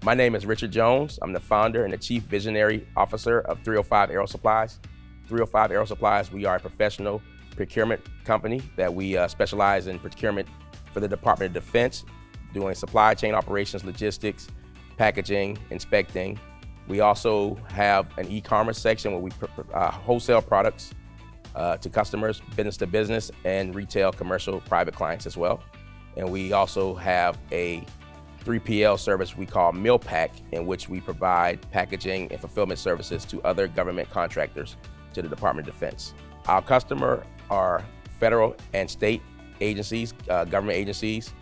My name is Richard Jones. I'm the founder and the Chief Visionary Officer of 305 Aero Supplies. 305 Aero Supplies, we are a professional procurement company that we specialize in procurement for the Department of Defense, doing supply chain operations, logistics, packaging, inspecting. We also have an e-commerce section where we wholesale products to customers, business to business, and retail, commercial, private clients as well. And we also have a 3PL service we call Meal Pack, in which we provide packaging and fulfillment services to other government contractors to the Department of Defense. Our customer are federal and state agencies, government agencies,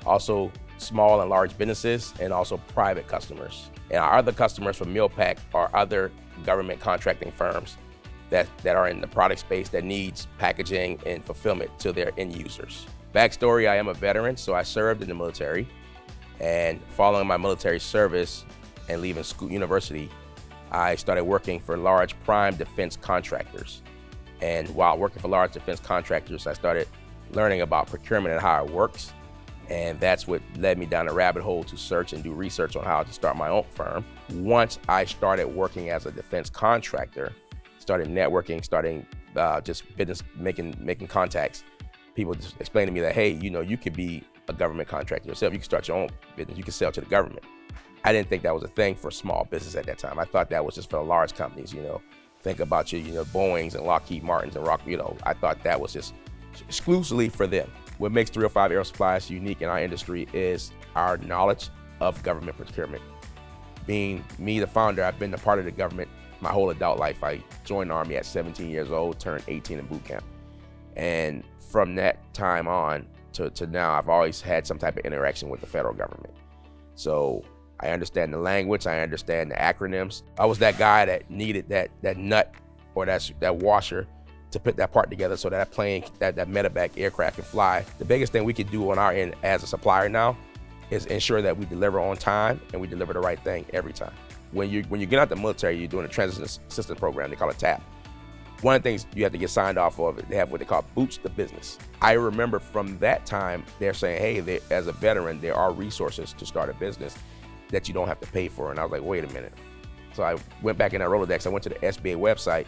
also small and large businesses, and also private customers. And our other customers for Meal Pack are other government contracting firms that are in the product space that needs packaging and fulfillment to their end users. Backstory, I am a veteran, so I served in the military. And following my military service and leaving university, I started working for large prime defense contractors. And while working for large defense contractors, I started learning about procurement and how it works. And that's what led me down a rabbit hole to search and do research on how to start my own firm. Once I started working as a defense contractor, started networking, just business, making contacts, people just explained to me that, hey, you could be a government contractor yourself. You can start your own business. You can sell to the government. I didn't think that was a thing for small business at that time. I thought that was just for the large companies, Think about your Boeings and Lockheed Martins and I thought that was just exclusively for them. What makes 305 Aero Supplies unique in our industry is our knowledge of government procurement. Being me, the founder, I've been a part of the government my whole adult life. I joined the Army at 17 years old, turned 18 in boot camp. And from that time on to now, I've always had some type of interaction with the federal government. So I understand the language, I understand the acronyms. I was that guy that needed that nut or that washer to put that part together so that plane, that medevac aircraft can fly. The biggest thing we could do on our end as a supplier now is ensure that we deliver on time and we deliver the right thing every time. When you get out the military, you're doing a transition assistance program, they call it TAP. One of the things you have to get signed off of, they have what they call boots to business. I remember from that time, they're saying, hey, as a veteran, there are resources to start a business that you don't have to pay for. And I was like, wait a minute. So I went back in that Rolodex, I went to the SBA website,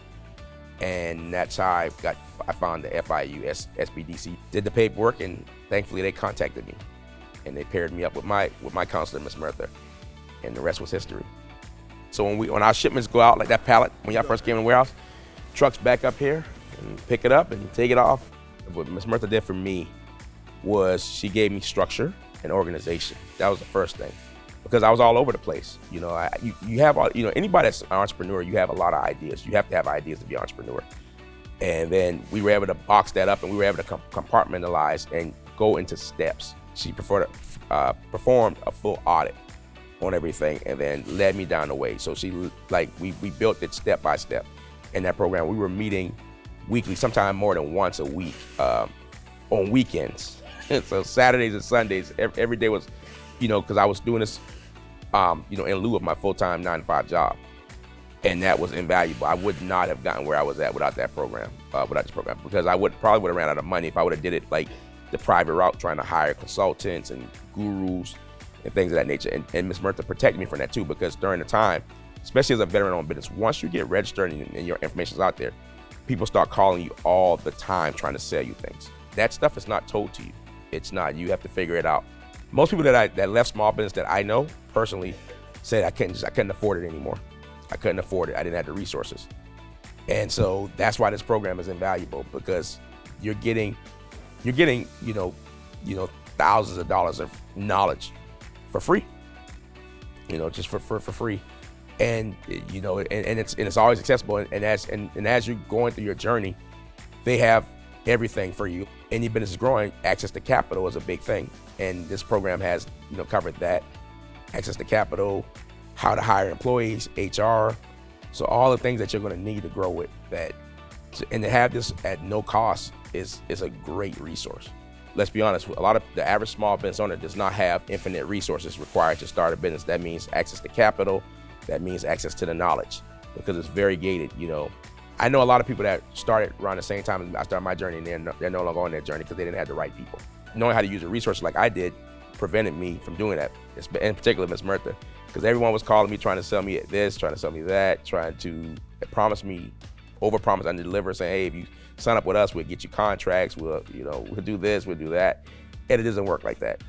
and that's how I found the FIU, SBDC, did the paperwork, and thankfully they contacted me. And they paired me up with my counselor, Miss Myrtha, and the rest was history. So when our shipments go out, like that pallet, when y'all first came in the warehouse, trucks back up here and pick it up and take it off. What Miss Myrtha did for me was she gave me structure and organization. That was the first thing, because I was all over the place. You have anybody that's an entrepreneur, you have a lot of ideas. You have to have ideas to be an entrepreneur. And then we were able to box that up and we were able to compartmentalize and go into steps. She performed a full audit on everything and then led me down the way. So we built it step by step. In that program, we were meeting weekly, sometimes more than once a week, on weekends. So Saturdays and Sundays, every day was, because I was doing this, in lieu of my full-time 9-to-5 job. And that was invaluable. I would not have gotten where I was at without that program, because I probably would have ran out of money if I would have did it like the private route, trying to hire consultants and gurus and things of that nature. And Ms. Myrtha protected me from that too, because during the time, especially as a veteran-owned business, once you get registered and your information's out there, people start calling you all the time trying to sell you things. That stuff is not told to you. It's not. You have to figure it out. Most people that left small business that I know personally said I couldn't afford it anymore. I couldn't afford it. I didn't have the resources. And so that's why this program is invaluable, because you're getting thousands of dollars of knowledge for free. Just for free. And it's always accessible, and as you're going through your journey, they have everything for you. Any business is growing, access to capital is a big thing, and this program has covered that. Access to capital, how to hire employees, HR, so all the things that you're going to need to grow with that, and to have this at no cost is a great resource. Let's be honest, a lot of the average small business owner does not have infinite resources required to start a business. That means access to capital. That means access to the knowledge, because it's very gated. I know a lot of people that started around the same time as I started my journey, and they're no longer on their journey because they didn't have the right people. Knowing how to use the resources like I did prevented me from doing that, in particular Miss Myrtha, because everyone was calling me trying to sell me this, trying to sell me that, trying to promise me, overpromise and deliver, saying, hey, if you sign up with us, we'll get you contracts, we'll do this, we'll do that. And it doesn't work like that.